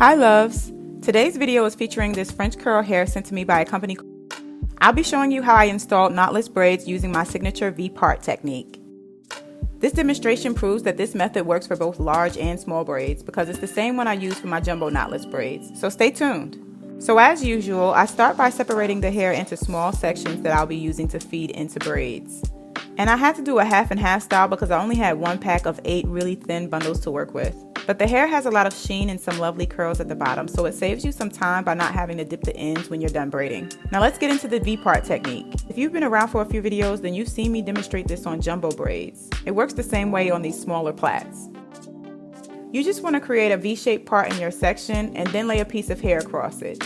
Hi loves! Today's video is featuring this French curl hair sent to me by a company. I'll be showing you how I installed knotless braids using my signature V-part technique. This demonstration proves that this method works for both large and small braids because it's the same one I use for my jumbo knotless braids, so stay tuned. So as usual, I start by separating the hair into small sections that I'll be using to feed into braids. And I had to do a half and half style because I only had one pack of 8 really thin bundles to work with. But the hair has a lot of sheen and some lovely curls at the bottom, so it saves you some time by not having to dip the ends when you're done braiding. Now let's get into the V-part technique. If you've been around for a few videos, then you've seen me demonstrate this on jumbo braids. It works the same way on these smaller plaits. You just want to create a V-shaped part in your section and then lay a piece of hair across it.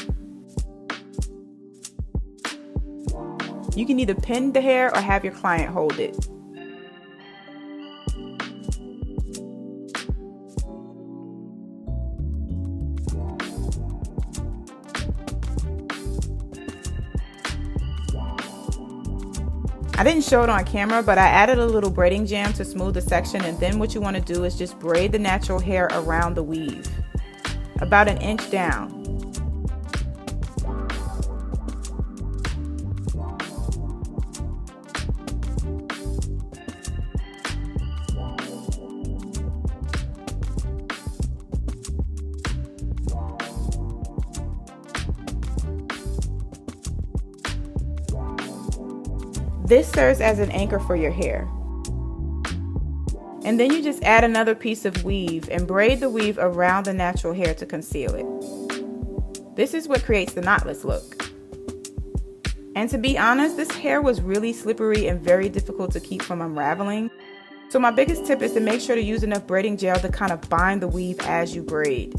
You can either pin the hair or have your client hold it. I didn't show it on camera, but I added a little braiding jam to smooth the section, and then what you want to do is just braid the natural hair around the weave, about an inch down. This serves as an anchor for your hair. And then you just add another piece of weave and braid the weave around the natural hair to conceal it. This is what creates the knotless look. And to be honest, this hair was really slippery and very difficult to keep from unraveling. So my biggest tip is to make sure to use enough braiding gel to kind of bind the weave as you braid.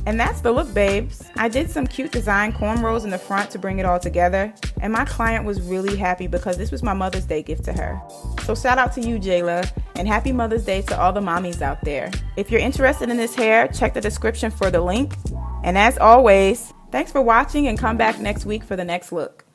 And that's the look, babes. I did some cute design cornrows in the front to bring it all together, and my client was really happy because this was my Mother's Day gift to her. So shout out to you, Jayla, and happy Mother's Day to all the mommies out there. If you're interested in this hair, check the description for the link. And as always, thanks for watching and come back next week for the next look.